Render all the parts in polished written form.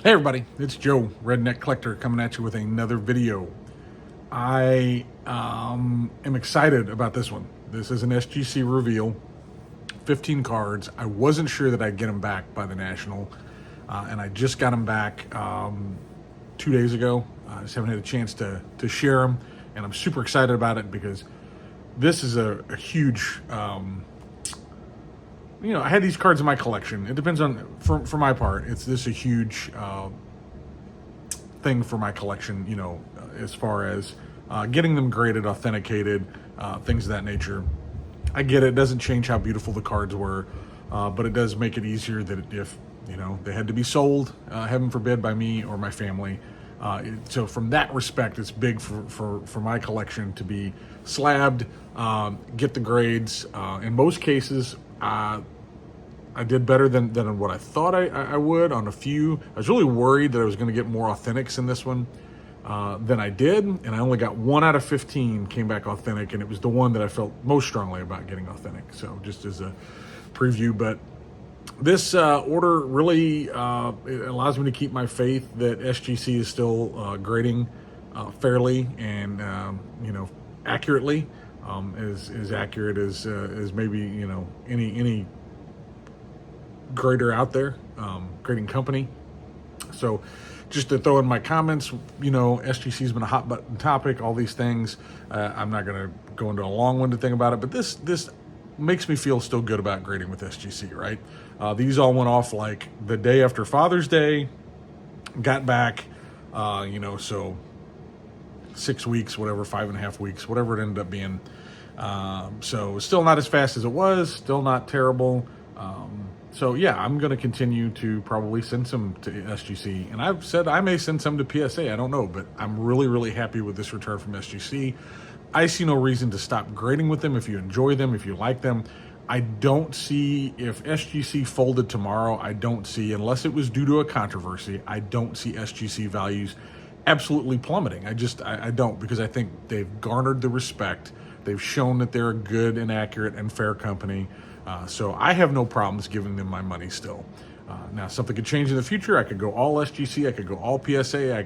Hey everybody, it's Joe, Redneck Collector, coming at you with another video. I am excited about this one. This is an SGC reveal, 15 cards. I wasn't sure that I'd get them back by the National, and I just got them back 2 days ago. I just haven't had a chance to share them, and I'm super excited about it because this is a huge I had these cards in my collection. It depends on, for my part, this is a huge thing for my collection, as far as getting them graded, authenticated, things of that nature. I get it. It doesn't change how beautiful the cards were, but it does make it easier that if, they had to be sold, heaven forbid, by me or my family. So from that respect, it's big for my collection to be slabbed, get the grades. In most cases, I did better than what I thought I would on a few. I was really worried that I was going to get more authentics in this one than I did, and I only got 1 out of 15 came back authentic, and it was the one that I felt most strongly about getting authentic. So just as a preview, but this order really it allows me to keep my faith that SGC is still grading fairly and accurately, as accurate as maybe any grader out there, grading company. So just to throw in my comments, SGC's been a hot button topic, all these things. I'm not going to go into a long-winded thing about it, but this makes me feel still good about grading with SGC, right? These all went off like the day after Father's Day, got back, so 6 weeks, whatever, 5.5 weeks, whatever it ended up being. So still not as fast as it was, still not terrible. So yeah, I'm going to continue to probably send some to SGC, and I've said I may send some to PSA. I don't know, but I'm really, really happy with this return from SGC. I see no reason to stop grading with them. If you enjoy them, if you like them, I don't see, if SGC folded tomorrow, I don't see, unless it was due to a controversy, I don't see SGC values absolutely plummeting. I don't, because I think they've garnered the respect. They've shown that they're a good and accurate and fair company. So I have no problems giving them my money still. Now, something could change in the future. I could go all SGC. I could go all PSA.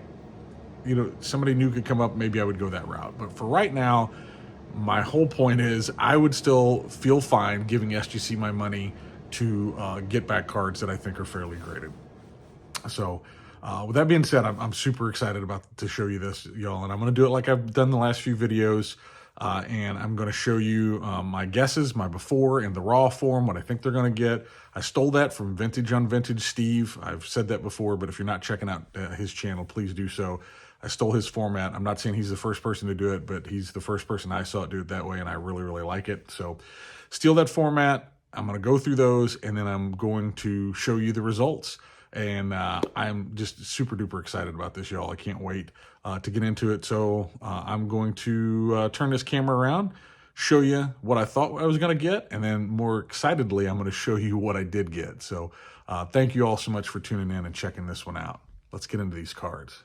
Somebody new could come up. Maybe I would go that route. But for right now, my whole point is I would still feel fine giving SGC my money to get back cards that I think are fairly graded. So with that being said, I'm super excited to show you this, y'all. And I'm going to do it like I've done the last few videos. And I'm going to show you my guesses, my before in the raw form, what I think they're going to get. I stole that from Vintage on Vintage Steve. I've said that before, but if you're not checking out his channel, please do so. I stole his format. I'm not saying he's the first person to do it, but he's the first person I saw do it that way, and I really, really like it. So steal that format. I'm going to go through those, and then I'm going to show you the results. And I'm just super duper excited about this, y'all. I can't wait to get into it. So I'm going to turn this camera around, show you what I thought I was going to get, and then more excitedly, I'm going to show you what I did get. So thank you all so much for tuning in and checking this one out. Let's get into these cards.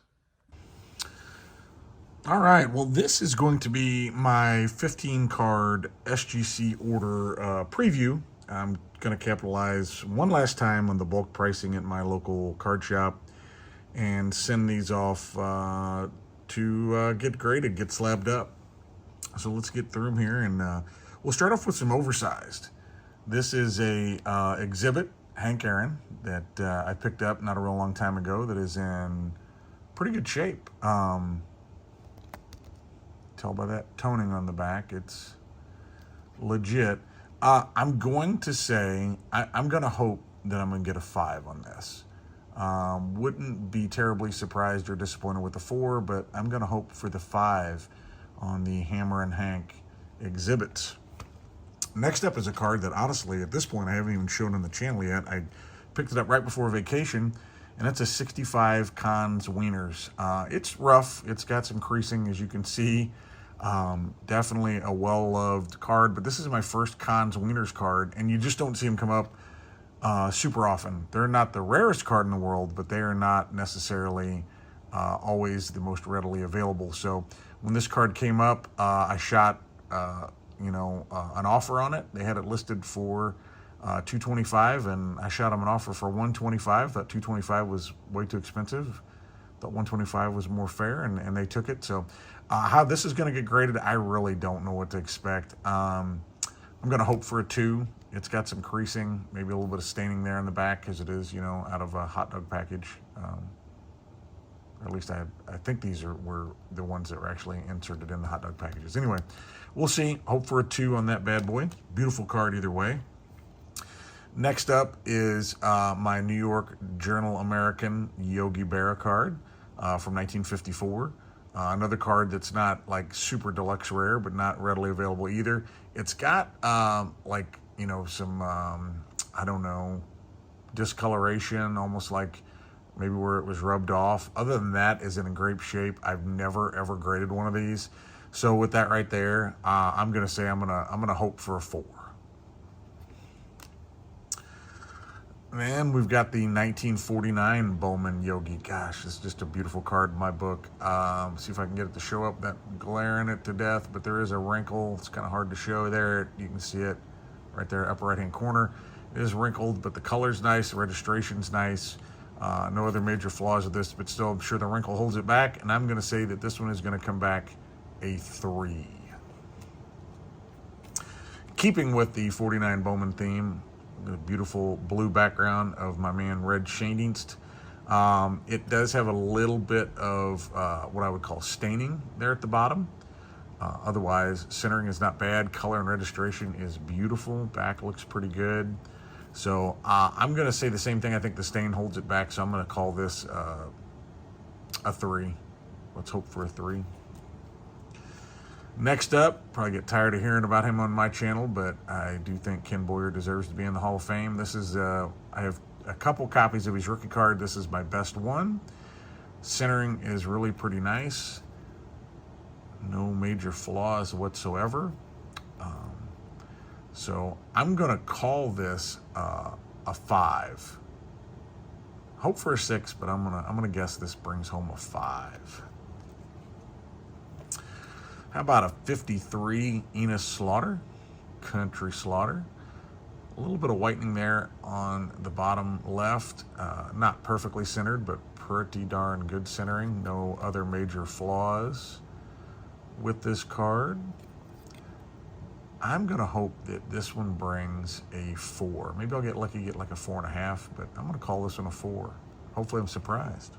All right, well, this is going to be my 15 card SGC order preview. I'm going to capitalize one last time on the bulk pricing at my local card shop and send these off to get graded, get slabbed up. So let's get through them here, and we'll start off with some oversized. This is a exhibit, Hank Aaron, that I picked up not a real long time ago that is in pretty good shape. Tell by that toning on the back, it's legit. I'm going to say, I'm going to hope that I'm going to get a 5 on this. Wouldn't be terribly surprised or disappointed with the 4, but I'm going to hope for the 5 on the Hammer and Hank exhibits. Next up is a card that, honestly, at this point, I haven't even shown on the channel yet. I picked it up right before vacation, and it's a 65 Cons Wieners. It's rough. It's got some creasing, as you can see. Definitely a well-loved card, but this is my first Cons Wieners card, and you just don't see them come up super often. They're not the rarest card in the world, but they are not necessarily always the most readily available. So when this card came up, I shot an offer on it. They had it listed for 225, and I shot him an offer for 125. Thought 225 was way too expensive. Thought 125 was more fair, and they took it. So how this is going to get graded, I really don't know what to expect. I'm going to hope for a 2. It's got some creasing, maybe a little bit of staining there in the back, because it is, out of a hot dog package. Or at least I think these were the ones that were actually inserted in the hot dog packages. Anyway, we'll see. Hope for a 2 on that bad boy. Beautiful card either way. Next up is my New York Journal American Yogi Berra card from 1954. Another card that's not like super deluxe rare, but not readily available either. It's got some, I don't know, discoloration, almost like maybe where it was rubbed off. Other than that, is in great shape. I've never ever graded one of these. So with that right there, I'm gonna say I'm gonna hope for a 4. And we've got the 1949 Bowman Yogi. Gosh, it's just a beautiful card in my book. See if I can get it to show up, that glaring it to death, but there is a wrinkle. It's kind of hard to show there. You can see it right there, upper right-hand corner. It is wrinkled, but the color's nice, the registration's nice. No other major flaws with this, but still, I'm sure the wrinkle holds it back, and I'm gonna say that this one is gonna come back a 3. Keeping with the 49 Bowman theme, the beautiful blue background of my man Red Schoendienst. It does have a little bit of what I would call staining there at the bottom. Otherwise, centering is not bad. Color and registration is beautiful. Back looks pretty good. So I'm going to say the same thing. I think the stain holds it back, so I'm going to call this a 3. Let's hope for a 3. Next up, probably get tired of hearing about him on my channel, but I do think Ken Boyer deserves to be in the Hall of Fame. This is, I have a couple copies of his rookie card. This is my best one. Centering is really pretty nice. No major flaws whatsoever. So I'm going to call this a 5. Hope for a 6, but I'm gonna guess this brings home a 5. How about a 53 Enos Slaughter, Country Slaughter? A little bit of whitening there on the bottom left. Not perfectly centered, but pretty darn good centering. No other major flaws with this card. I'm gonna hope that this one brings a 4. Maybe I'll get lucky, get like a 4.5, but I'm gonna call this one a 4. Hopefully I'm surprised.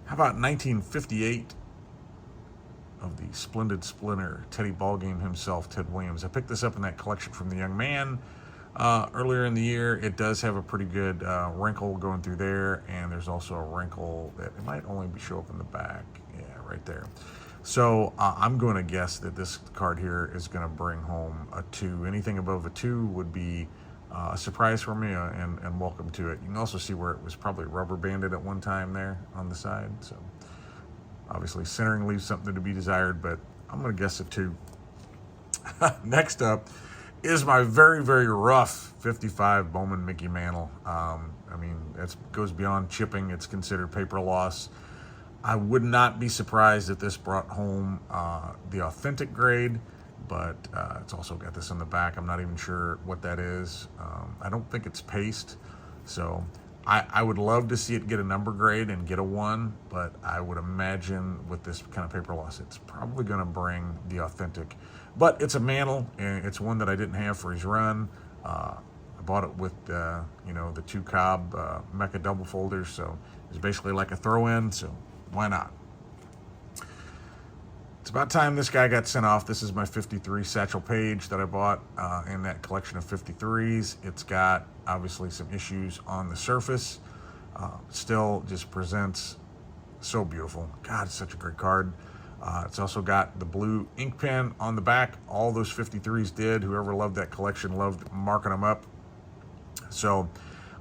How about 1958 of the Splendid Splinter, Teddy Ballgame himself, Ted Williams. I picked this up in that collection from the young man earlier in the year. It does have a pretty good wrinkle going through there, and there's also a wrinkle that it might only show up in the back. Yeah, right there. So I'm going to guess that this card here is going to bring home a 2. Anything above a 2 would be a surprise for me, and welcome to it. You can also see where it was probably rubber banded at one time there on the side. So obviously centering leaves something to be desired, but I'm going to guess a 2. Next up is my very, very rough 55 Bowman Mickey Mantle. I mean, it goes beyond chipping. It's considered paper loss. I would not be surprised if this brought home the authentic grade, but it's also got this in the back. I'm not even sure what that is. I don't think it's paste, so I would love to see it get a number grade and get a 1, but I would imagine with this kind of paper loss, it's probably going to bring the authentic. But it's a mantle, and it's one that I didn't have for his run. I bought it with the 2 Cobb Mecha double folders, so it's basically like a throw-in, so why not? It's about time this guy got sent off. This is my 53 Satchel Paige that I bought in that collection of 53s. It's got obviously some issues on the surface. Still just presents so beautiful. God, it's such a great card. It's also got the blue ink pen on the back. All those 53s did. Whoever loved that collection loved marking them up. So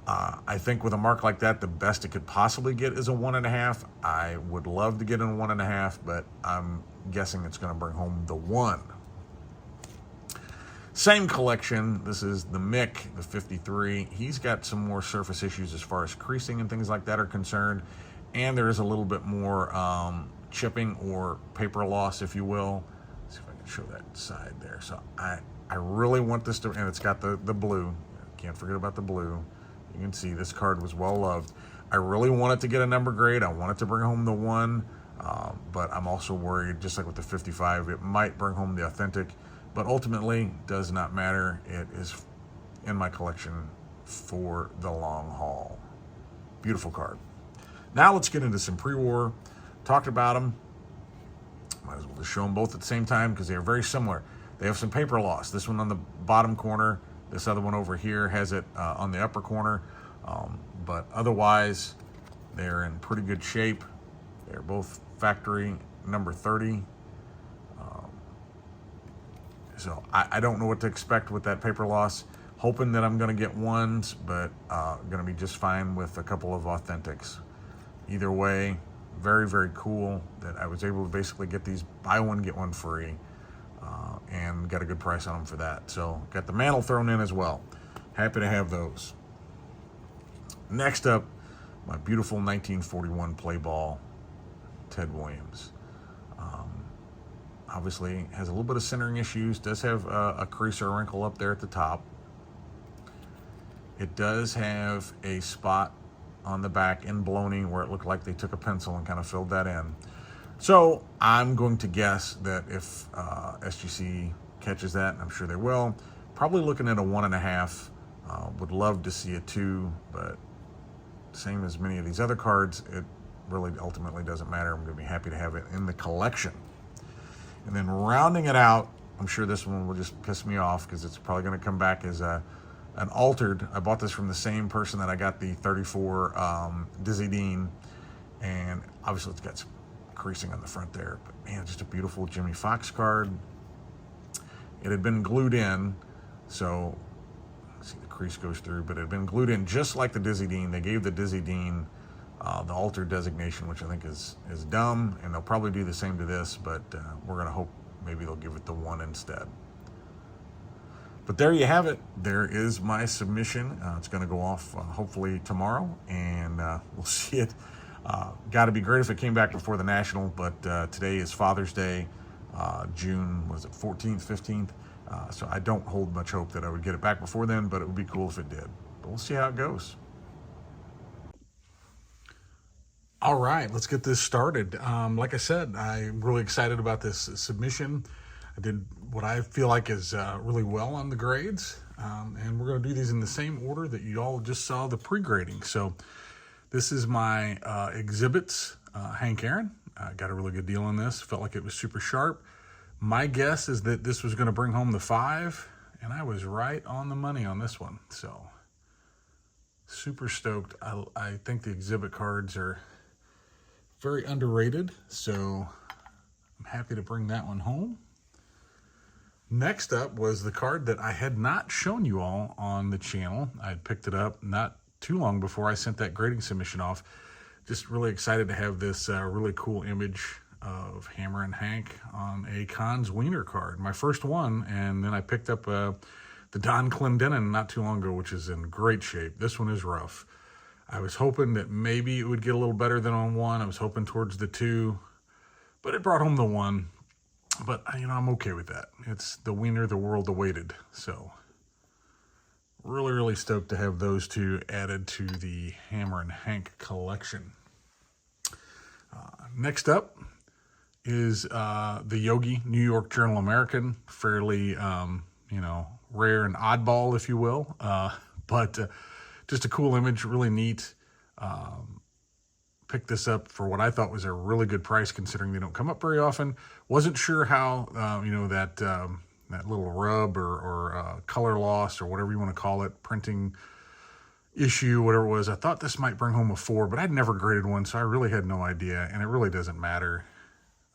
I think with a mark like that, the best it could possibly get is a 1.5. I would love to get in a 1.5, but I'm guessing it's going to bring home the 1. Same collection. This is the Mick, the 53. He's got some more surface issues as far as creasing and things like that are concerned, and there is a little bit more chipping or paper loss, if you will. Let's see if I can show that side there. So I really want this to, and it's got the blue. Can't forget about the blue. You can see this card was well loved. I really want it to get a number grade. I want it to bring home the 1, but I'm also worried, just like with the 55, it might bring home the authentic, but ultimately does not matter. It is in my collection for the long haul. Beautiful card. Now let's get into some pre-war. Talked about them. Might as well just show them both at the same time because they are very similar. They have some paper loss. This one on the bottom corner. This other one over here has it on the upper corner. But otherwise, they're in pretty good shape. They're both factory number 30. So I don't know what to expect with that paper loss. Hoping that I'm going to get ones, but going to be just fine with a couple of authentics. Either way, very, very cool that I was able to basically get these buy one, get one free, and got a good price on them for that. So got the mantle thrown in as well. Happy to have those. Next up, my beautiful 1941 play ball, Ted Williams. Obviously has a little bit of centering issues, does have a crease or a wrinkle up there at the top. It does have a spot on the back in Bologna where it looked like they took a pencil and kind of filled that in. So I'm going to guess that if SGC catches that, and I'm sure they will, probably looking at a 1.5. Would love to see a 2, but same as many of these other cards, it really ultimately doesn't matter. I'm going to be happy to have it in the collection. And then rounding it out, I'm sure this one will just piss me off because it's probably going to come back as an altered. I bought this from the same person that I got the 34 Dizzy Dean, and obviously it's got some creasing on the front there, but man, just a beautiful Jimmy Fox card. It had been glued in, so see the crease goes through, but it had been glued in just like the Dizzy Dean. They gave the Dizzy Dean the altered designation, which I think is dumb, and they'll probably do the same to this, but we're going to hope maybe they'll give it the 1 instead. But there you have it. There is my submission. It's going to go off hopefully tomorrow, and we'll see it. Got to be great if it came back before the National, but today is Father's Day, June, was it 14th, 15th? So I don't hold much hope that I would get it back before then, but it would be cool if it did. But we'll see how it goes. All right, let's get this started. Like I said, I'm really excited about this submission. I did what I feel like is really well on the grades, and we're going to do these in the same order that you all just saw the pre-grading. So this is my exhibits, Hank Aaron. I got a really good deal on this. Felt like it was super sharp. My guess is that this was going to bring home the 5, and I was right on the money on this one. So super stoked. I think the exhibit cards are very underrated, so I'm happy to bring that one home. Next up was the card that I had not shown you all on the channel. I had picked it up not too long before I sent that grading submission off. Just really excited to have this really cool image of Hammer and Hank on a Cons Wiener card. My first one, and then I picked up the Don Clendenin not too long ago, which is in great shape. This one is rough. I was hoping that maybe it would get a little better than on 1. I was hoping towards the 2, but it brought home the 1. But, I'm okay with that. It's the Wiener the world awaited. So, really, really stoked to have those 2 added to the Hammer and Hank collection. Next up is the Yogi New York Journal American. Fairly, rare and oddball, if you will. But just a cool image, really neat. Picked this up for what I thought was a really good price, considering they don't come up very often. Wasn't sure how, that little rub or color loss or whatever you want to call it, printing issue, whatever it was. I thought this might bring home a 4, but I'd never graded one, so I really had no idea, and it really doesn't matter.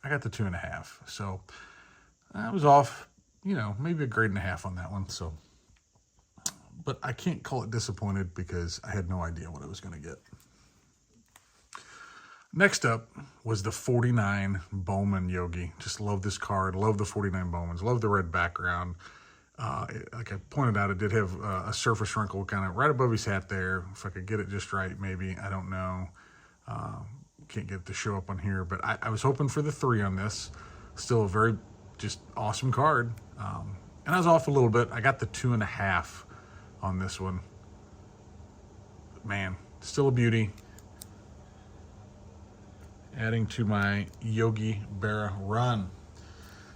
I got the 2.5, so I was off, maybe a grade and a half on that one. So, but I can't call it disappointed because I had no idea what I was going to get. Next up was the 49 Bowman Yogi. Just love this card. Love the 49 Bowmans. Love the red background. Like I pointed out, it did have a surface wrinkle kind of right above his hat there. If I could get it just right, maybe. I don't know. Can't get it to show up on here. But I was hoping for the 3 on this. Still a very just awesome card. And I was off a little bit. I got the 2.5 on this one. Man, still a beauty. Adding to my Yogi Berra run.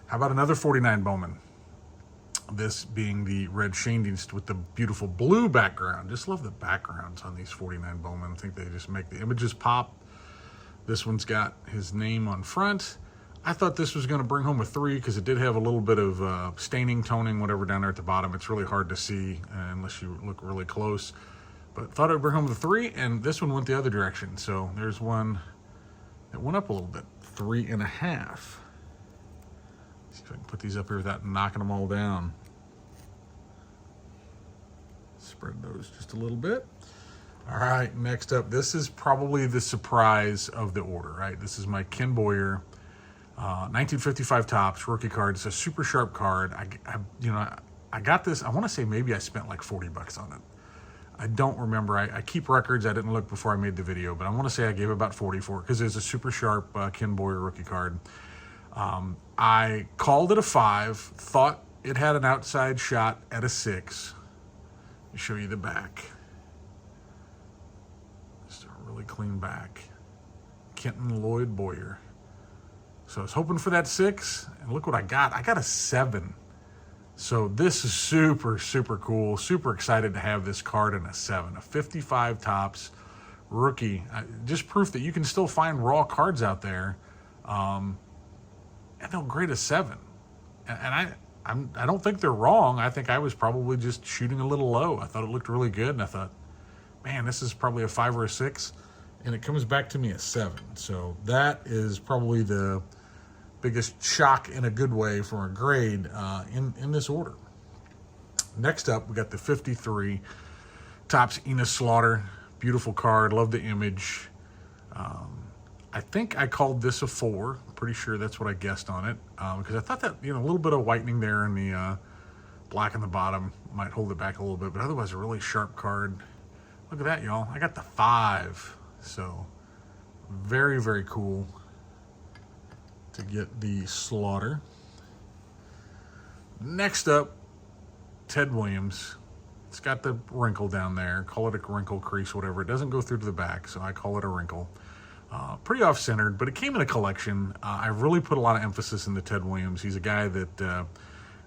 How about another 49 Bowman? This being the red Shandienst with the beautiful blue background. Just love the backgrounds on these 49 Bowman. I think they just make the images pop. This one's got his name on front. I thought this was going to bring home a 3 because it did have a little bit of staining, toning, whatever down there at the bottom. It's really hard to see unless you look really close. But thought it would bring home the 3, and this one went the other direction. So there's one that went up a little bit, 3.5. See if I can put these up here without knocking them all down. Spread those just a little bit. All right, next up, this is probably the surprise of the order, right? This is my Ken Boyer 1955 Topps rookie card. It's a super sharp card. I got this. I want to say maybe I spent like $40 on it. I don't remember. I keep records. I didn't look before I made the video, but I want to say I gave about 40 for it because it's a super sharp Ken Boyer rookie card. I called it a 5. Thought it had an outside shot at a 6. Let me show you the back. Just a really clean back. Kenton Lloyd Boyer. So I was hoping for that 6, and look what I got. I got a 7. So this is super, super cool. Super excited to have this card in a 7. A 55 Topps rookie. Just proof that you can still find raw cards out there. And they'll grade a 7. And I don't think they're wrong. I think I was probably just shooting a little low. I thought it looked really good, and I thought, man, this is probably a 5 or a 6. And it comes back to me a 7. So that is probably the biggest shock in a good way for a grade in this order. Next up, we got the 53 Topps Enos Slaughter. Beautiful card. Love the image. I think I called this a 4. Pretty sure that's what I guessed on it because I thought that a little bit of whitening there in the black in the bottom might hold it back a little bit, but otherwise a really sharp card. Look at that, y'all. I got the 5. So very, very cool to get the Slaughter. Next up, Ted Williams. It's got the wrinkle down there. Call it a wrinkle, crease, whatever. It doesn't go through to the back, so I call it a wrinkle. Pretty off-centered, but it came in a collection. I really put a lot of emphasis into Ted Williams. He's a guy that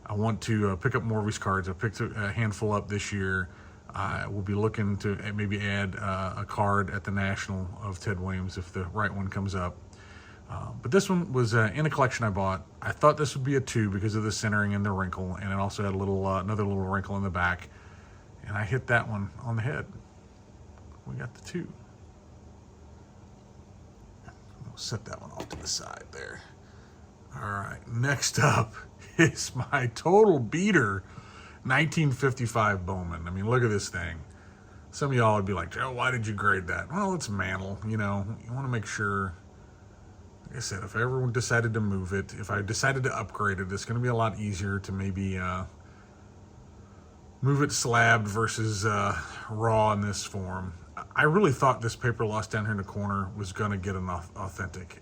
I want to pick up more of his cards. I picked a handful up this year. I will be looking to maybe add a card at the National of Ted Williams if the right one comes up. But this one was in a collection I bought. I thought this would be a 2 because of the centering and the wrinkle, and it also had a little another little wrinkle in the back. And I hit that one on the head. We got the 2. We'll set that one off to the side there. All right, next up is my total beater 1955 Bowman. I mean, look at this thing. Some of y'all would be like, Joe, why did you grade that? Well, it's Mantle. You want to make sure. Like I said, if I ever decided to move it, if I decided to upgrade it, it's going to be a lot easier to maybe move it slabbed versus raw in this form. I really thought this paper loss down here in the corner was going to get an authentic.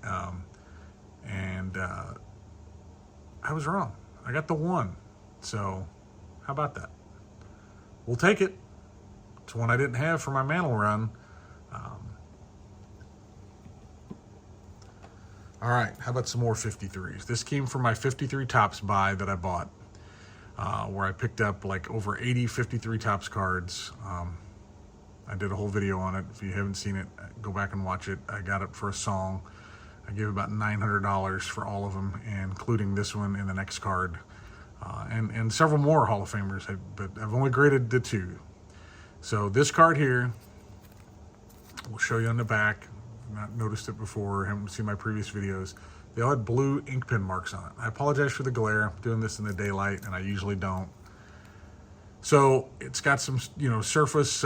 And I was wrong. I got the 1. So how about that? We'll take it. It's one I didn't have for my Mantle run. All right, how about some more 53s? This came from my 53 Topps buy that I bought, where I picked up like over 80 53 Topps cards. I did a whole video on it. If you haven't seen it, go back and watch it. I got it for a song. I gave about $900 for all of them, including this one and the next card. And several more Hall of Famers, but I've only graded the 2. So this card here, we'll show you on the back. Not noticed it before, haven't seen my previous videos. They all had blue ink pen marks on it. I apologize for the glare. I'm doing this in the daylight, and I usually don't. So it's got some, surface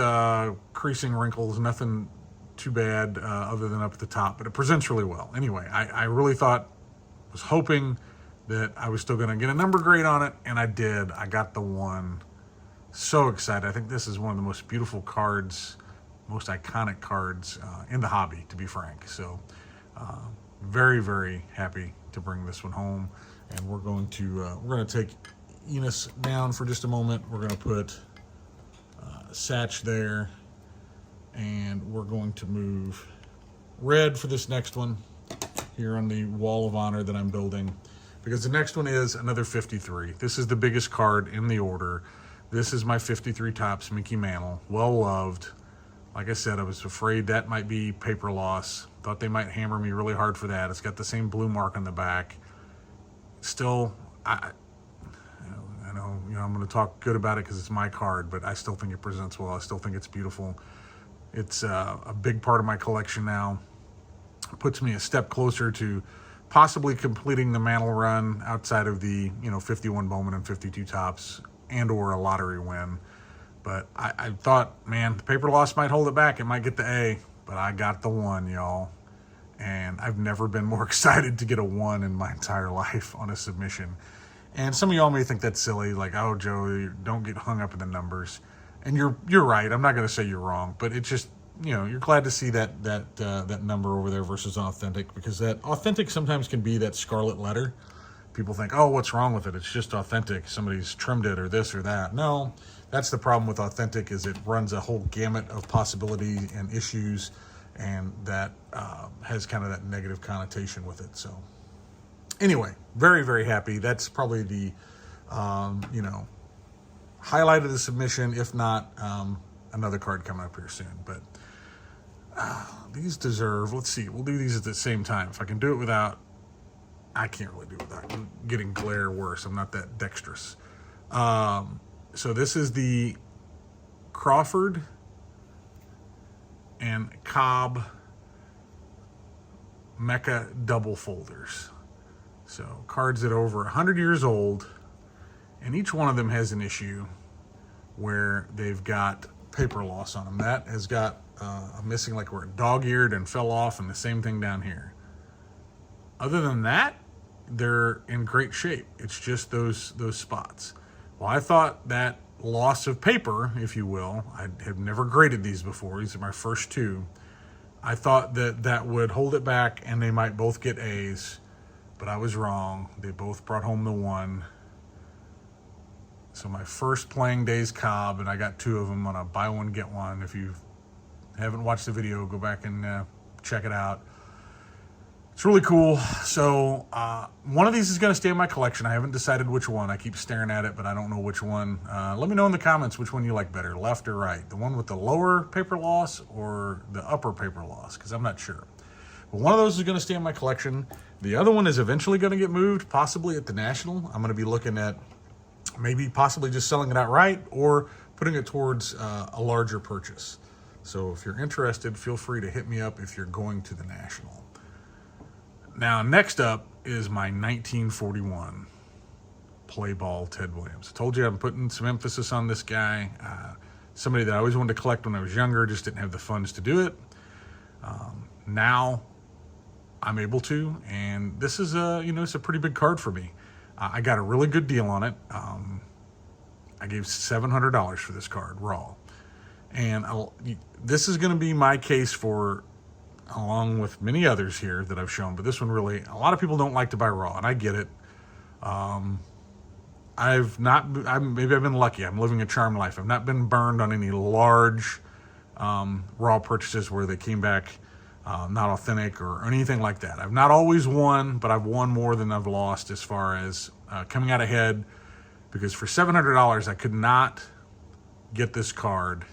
creasing wrinkles, nothing too bad other than up at the top, but it presents really well. Anyway, I really was hoping that I was still going to get a number grade on it, and I did. I got the 1. So excited. I think this is one of the most beautiful cards, most iconic cards in the hobby, to be frank. So very, very happy to bring this one home, and we're going to take Enos down for just a moment. We're going to put Satch there, and we're going to move red for this next one here on the Wall of Honor that I'm building, because the next one is another 53. This is the biggest card in the order. This is my 53 Topps Mickey Mantle, well loved. Like I said, I was afraid that might be paper loss. Thought they might hammer me really hard for that. It's got the same blue mark on the back. Still, I know, I'm going to talk good about it because it's my card, but I still think it presents well. I still think it's beautiful. It's a big part of my collection now. It puts me a step closer to possibly completing the Mantle run outside of the 51 Bowman and 52 Topps and or a lottery win. But I thought, man, the paper loss might hold it back. It might get the A, but I got the 1, y'all. And I've never been more excited to get a 1 in my entire life on a submission. And some of y'all may think that's silly, like, oh, Joe, don't get hung up in the numbers. And you're right. I'm not going to say you're wrong, but it's just, you're glad to see that number over there versus authentic, because that authentic sometimes can be that scarlet letter. People think, oh, what's wrong with it? It's just authentic. Somebody's trimmed it or this or that. No, that's the problem with authentic, is it runs a whole gamut of possibility and issues, and that has kind of that negative connotation with it. So anyway, very, very happy. That's probably the, highlight of the submission, if not another card coming up here soon. But these deserve, let's see, we'll do these at the same time. If I can do it without, I can't really do it without getting glare worse. I'm not that dexterous. So this is the Crawford and Cobb Mecca double folders. So cards that are over 100 years old, and each one of them has an issue where they've got paper loss on them. That has got a missing, like where it dog-eared and fell off, and the same thing down here. Other than that, they're in great shape. It's just those spots. Well, I thought that loss of paper, if you will, I have never graded these before. These are my first 2. I thought that would hold it back and they might both get A's, but I was wrong. They both brought home the 1. So my first playing day's Cobb, and I got 2 of them on a buy one, get one. If you haven't watched the video, go back and check it out. It's really cool. So one of these is going to stay in my collection. I haven't decided which one. I keep staring at it, but I don't know which one. Let me know in the comments which one you like better, left or right. The one with the lower paper loss or the upper paper loss, because I'm not sure. But one of those is going to stay in my collection. The other one is eventually going to get moved, possibly at the National. I'm going to be looking at maybe possibly just selling it outright or putting it towards a larger purchase. So if you're interested, feel free to hit me up if you're going to the National. Now, next up is my 1941 play ball Ted Williams. I told you I'm putting some emphasis on this guy. Somebody that I always wanted to collect when I was younger, just didn't have the funds to do it. Now I'm able to, and this is it's a pretty big card for me. I got a really good deal on it. I gave $700 for this card raw, and this is going to be my case for, along with many others here that I've shown, but this one really, a lot of people don't like to buy raw, and I get it. Maybe I've been lucky. I'm living a charmed life. I've not been burned on any large raw purchases where they came back not authentic or anything like that. I've not always won, but I've won more than I've lost as far as coming out ahead, because for $700 I could not get this card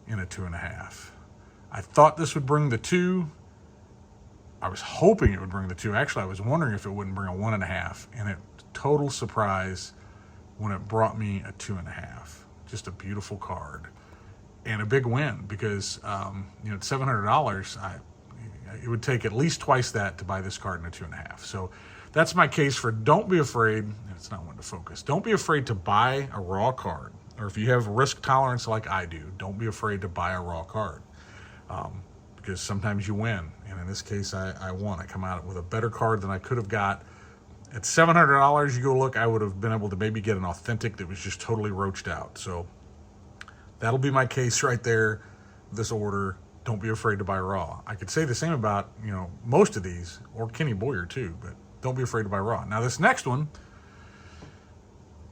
in a 2.5. I thought this would bring the 2. I was hoping it would bring the 2. Actually, I was wondering if it wouldn't bring a 1.5, and it total surprise when it brought me a 2.5. Just a beautiful card and a big win, because at $700, it would take at least twice that to buy this card in a 2.5. So that's my case for don't be afraid. It's not one to focus. Don't be afraid to buy a raw card, or if you have risk tolerance like I do, don't be afraid to buy a raw card. Because sometimes you win, and in this case I won. I come out with a better card than I could have got. At $700, you go look, I would have been able to maybe get an authentic that was just totally roached out. So that'll be my case right there, this order. Don't be afraid to buy raw. I could say the same about most of these, or Kenny Boyer too, but don't be afraid to buy raw. Now this next one,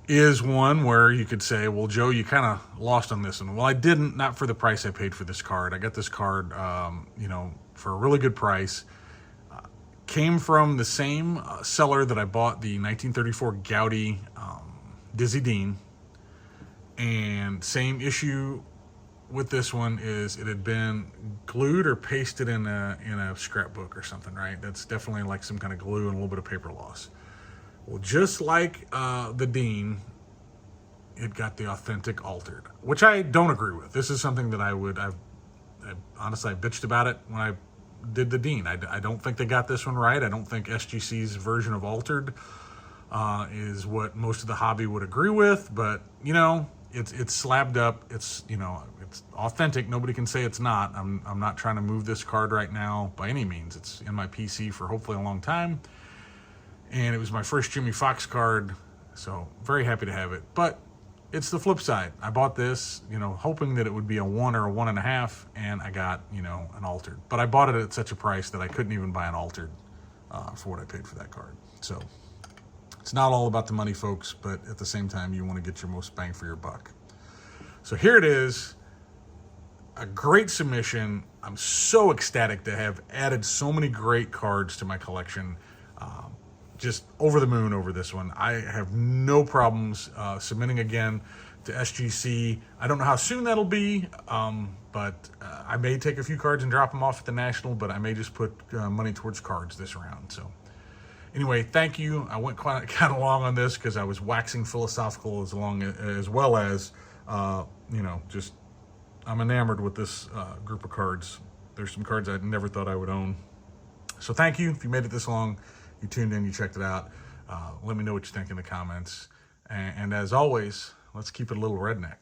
is one where you could say, well, Joe, you kind of lost on this one. Well, I didn't, not for the price I paid for this card. I got this card, for a really good price. Came from the same seller that I bought the 1934 Gaudi Dizzy Dean. And same issue with this one is it had been glued or pasted in a scrapbook or something, right? That's definitely like some kind of glue and a little bit of paper loss. Well, just like the Dean, it got the authentic altered, which I don't agree with. This is something that I honestly, I bitched about it when I did the Dean. I don't think they got this one right. I don't think SGC's version of altered is what most of the hobby would agree with, but it's slabbed up. It's it's authentic. Nobody can say it's not. I'm not trying to move this card right now by any means. It's in my PC for hopefully a long time. And it was my first Jimmy Fox card, so very happy to have it. But it's the flip side. I bought this, hoping that it would be a 1 or a 1.5, and I got, an altered. But I bought it at such a price that I couldn't even buy an altered for what I paid for that card. So it's not all about the money, folks, but at the same time, you want to get your most bang for your buck. So here it is, a great submission. I'm so ecstatic to have added so many great cards to my collection. Just over the moon over this one. I have no problems submitting again to SGC. I don't know how soon that'll be, but I may take a few cards and drop them off at the National, but I may just put money towards cards this round. So anyway, thank you. I went kind of long on this because I was waxing philosophical as well as, just I'm enamored with this group of cards. There's some cards I never thought I would own. So thank you. If you made it this long, you tuned in, you checked it out. Let me know what you think in the comments. And as always, let's keep it a little redneck.